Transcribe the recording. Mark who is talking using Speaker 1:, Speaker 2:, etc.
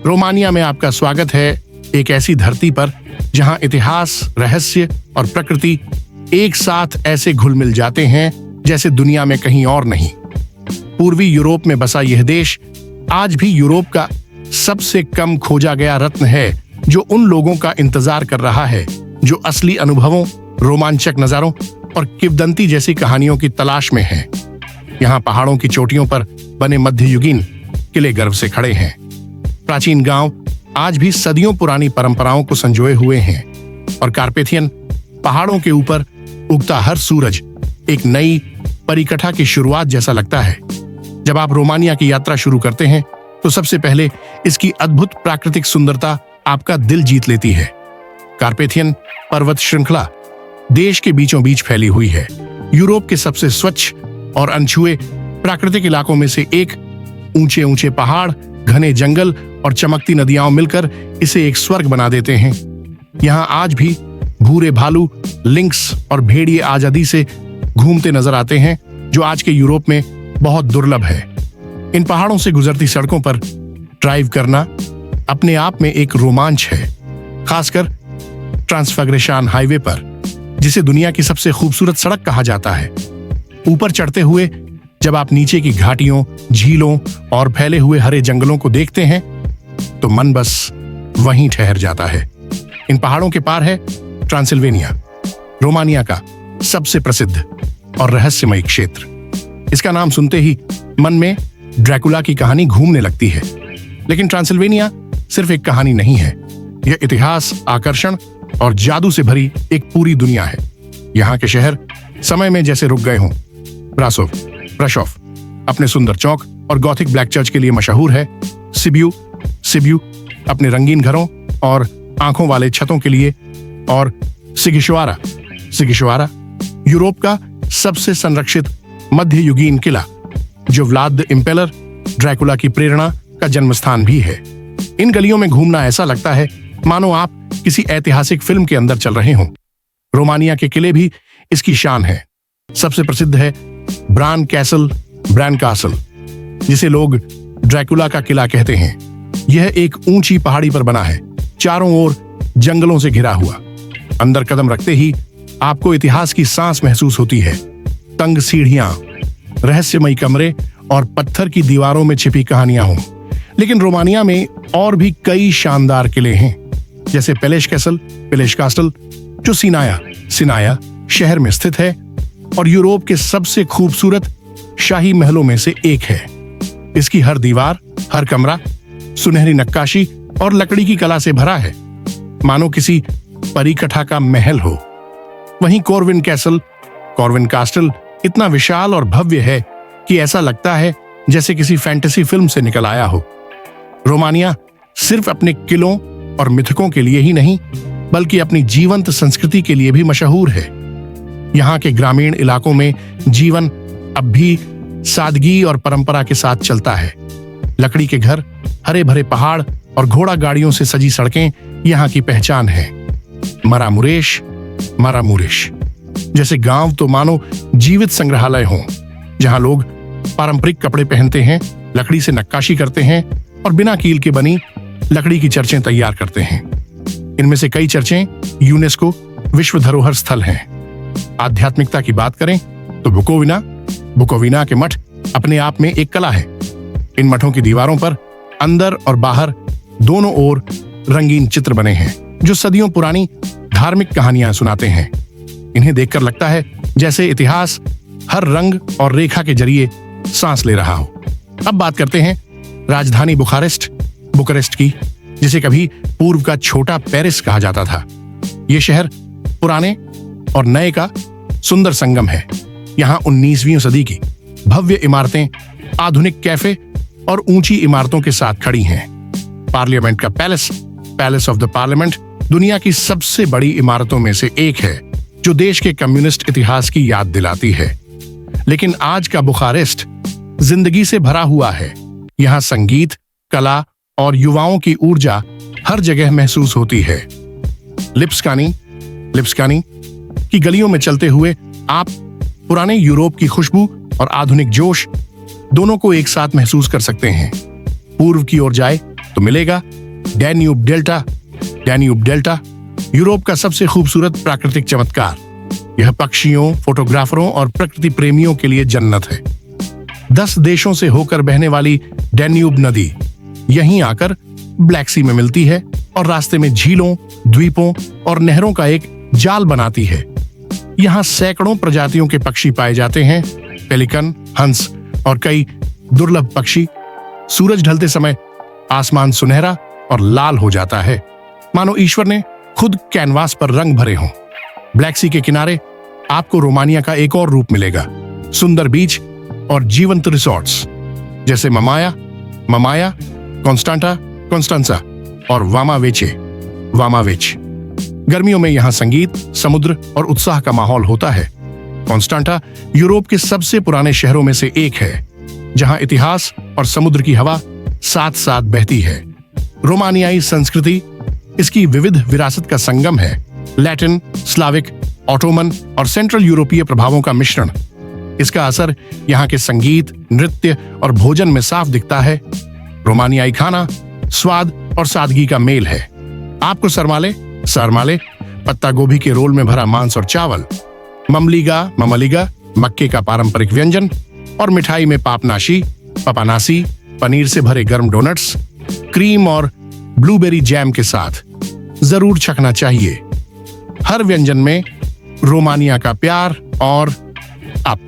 Speaker 1: Romania में आपका स्वागत है, एक ऐसी धरती पर जहां इतिहास, रहस्य और प्रकृति एक साथ ऐसे घुल मिल जाते हैं जैसे दुनिया में कहीं और नहीं। पूर्वी यूरोप में बसा यह देश आज भी यूरोप का सबसे कम खोजा गया रत्न है, जो उन लोगों का इंतजार कर रहा है जो असली अनुभवों, रोमांचक नजारों और किंवदंती जैसी कहानियों की तलाश में हैं। यहाँ पहाड़ों की चोटियों पर बने मध्ययुगीन किले गर्व से खड़े हैं। प्राचीन गांव आज भी सदियों पुरानी परंपराओं को संजोए हुए हैं और कार्पेथियन पहाड़ों के ऊपर उगता हर सूरज एक नई परिकथा की शुरुआत जैसा लगता है। जब आप रोमानिया की यात्रा शुरू करते हैं तो सबसे पहले इसकी अद्भुत प्राकृतिक सुंदरता आपका दिल जीत लेती है। कार्पेथियन पर्वत श्रृंखला देश के बीचों बीच फैली हुई है। यूरोप के सबसे स्वच्छ और अनछुए प्राकृतिक इलाकों में से एक। ऊंचे ऊंचे पहाड़, घने जंगल और चमकती नदियां मिलकर इसे एक स्वर्ग बना देते हैं। यहाँ आज भी भूरे भालू, लिंक्स और भेड़िए आजादी से घूमते नजर आते हैं, जो आज के यूरोप में बहुत दुर्लभ है। इन पहाड़ों से गुजरती सड़कों पर ड्राइव करना अपने आप में एक रोमांच है, खासकर ट्रांसफाग्रेशन हाईवे पर, जिसे दुनिया की सबसे खूबसूरत सड़क कहा जाता है। ऊपर चढ़ते हुए जब आप नीचे की घाटियों, झीलों और फैले हुए हरे जंगलों को देखते हैं तो मन बस वहीं ठहर जाता है। इन पहाड़ों के पार है ट्रांसिल्वेनिया, रोमानिया का सबसे प्रसिद्ध और रहस्यमय क्षेत्र। इसका नाम सुनते ही मन में ड्रैकुला की कहानी घूमने लगती है। लेकिन ट्रांसिल्वेनिया सिर्फ एक कहानी नहीं है, यह इतिहास, आकर्षण और जादू से भरी एक पूरी दुनिया है। यहाँ के शहर समय में जैसे रुक गए हों। ब्रासोव अपने सुंदर चौक और गॉथिक ब्लैक चर्च के लिए मशहूर है। सिब्यू अपने रंगीन घरों और आंखों वाले छतों के लिए, और सिगिशवारा यूरोप का सबसे संरक्षित मध्ययुगीन किला, जो व्लाद द इम्पेलर, ड्रैकुला की प्रेरणा का जन्मस्थान भी है। इन गलियों में घूमना ऐसा लगता है मानो आप किसी ऐतिहासिक फिल्म के अंदर चल रहे हों। रोमानिया के किले भी इसकी शान है। सबसे प्रसिद्ध है ब्रान कासल, जिसे लोग ड्रैकुला का किला कहते हैं। यह एक ऊंची पहाड़ी पर बना है, चारों ओर जंगलों से घिरा हुआ। अंदर कदम रखते ही आपको इतिहास की सांस महसूस होती है। तंग सीढ़ियां, रहस्यमयी कमरे और पत्थर की दीवारों में छिपी कहानियां हों। लेकिन रोमानिया में और भी कई शानदार किले हैं, जैसे पेलेश कास्टल, जो सिनाया शहर में स्थित है और यूरोप के सबसे खूबसूरत शाही महलों में से एक है। इसकी हर दीवार, हर कमरा सुनहरी नक्काशी और लकड़ी की कला से भरा है, मानो किसी परिकथा का महल हो। वहीं कॉर्विन कास्टल इतना विशाल और भव्य है कि ऐसा लगता है जैसे किसी फैंटेसी फिल्म से निकल आया हो। रोमानिया सिर्फ अपने किलों और मिथकों के लिए ही नहीं, बल्कि अपनी जीवंत संस्कृति के लिए भी मशहूर है। यहाँ के ग्रामीण इलाकों में जीवन अब भी सादगी और परंपरा के साथ चलता है। लकड़ी के घर, हरे भरे पहाड़ और घोड़ा गाड़ियों से सजी सड़कें यहाँ की पहचान है। मारामुरेश जैसे गांव तो मानो जीवित संग्रहालय हों, जहां लोग पारंपरिक कपड़े पहनते हैं, लकड़ी से नक्काशी करते हैं और बिना कील के बनी लकड़ी की चर्चें तैयार करते हैं। इनमें से कई चर्चें यूनेस्को विश्व धरोहर स्थल हैं। आध्यात्मिकता की बात करें तो बुकोविना के मठ अपने आप में एक कला है। इन मठों की दीवारों पर अंदर और बाहर दोनों ओर रंगीन चित्र बने हैं, जो सदियों पुरानी धार्मिक कहानियां सुनाते हैं। इन्हें देखकर लगता है जैसे इतिहास हर रंग और रेखा के जरिए सांस ले रहा हो। अब बात करते हैं राजधानी बुकारेस्ट की, जिसे कभी पूर्व का छोटा पेरिस कहा जाता था। यह शहर पुराने और नए का सुंदर संगम है। यहाँ 19वीं सदी की भव्य इमारतें आधुनिक कैफे और ऊंची इमारतों के साथ खड़ी हैं। पार्लियामेंट का पैलेस ऑफ द पार्लियामेंट दुनिया की सबसे बड़ी इमारतों में से एक है, जो देश के कम्युनिस्ट इतिहास की याद दिलाती है। लेकिन आज का बुखारेस्ट जिंदगी से भरा हुआ है। यहाँ संगीत, कला और युवाओं की ऊर्जा हर जगह महसूस होती है। लिप्स्कानी की गलियों में चलते हुए आप पुराने यूरोप की खुशबू और आधुनिक जोश दोनों को एक साथ महसूस कर सकते हैं। पूर्व की ओर जाए तो मिलेगा Danube delta. Danube delta Europe का सबसे खूबसूरत प्राकृतिक चमत्कार। यह पक्षियों, फोटोग्राफरों और प्रकृति प्रेमियों के लिए जन्नत है। 10 देशों से होकर बहने वाली डैन्यूब नदी यहीं आकर ब्लैक सी में मिलती है और रास्ते में झीलों, द्वीपों और नहरों का एक जाल बनाती है। यहाँ सैकड़ों प्रजातियों के पक्षी पाए जाते हैं, पेलिकन, हंस और कई दुर्लभ पक्षी। सूरज ढलते समय आसमान सुनहरा और लाल हो जाता है, मानो ईश्वर ने खुद कैनवास पर रंग भरे हों। ब्लैक सी के किनारे आपको रोमानिया का एक और रूप मिलेगा, सुंदर बीच और जीवंत रिसोर्ट्स जैसे ममाया, कॉन्स्टांटा, कॉन्स्टेंसा और वामावेच। गर्मियों में यहाँ संगीत, समुद्र और उत्साह का माहौल होता है। कॉन्स्टांटा यूरोप के सबसे पुराने शहरों में से एक है, जहाँ इतिहास और समुद्र की हवा साथ साथ बहती है। रोमानियाई संस्कृति इसकी विविध विरासत का संगम है। लैटिन, स्लाविक, ऑटोमन और सेंट्रल यूरोपीय प्रभावों का मिश्रण। इसका असर यहाँ के संगीत, नृत्य और भोजन में साफ दिखता है। रोमानियाई खाना स्वाद और सादगी का मेल है। आपको सरमाले, पत्ता गोभी के रोल में भरा मांस और चावल, ममलिगा, मक्के का पारंपरिक व्यंजन और मिठाई में पपानासी, पनीर से भरे गर्म डोनट्स, क्रीम और ब्लूबेरी जैम के साथ जरूर चखना चाहिए। हर व्यंजन में रोमानिया का प्यार और अप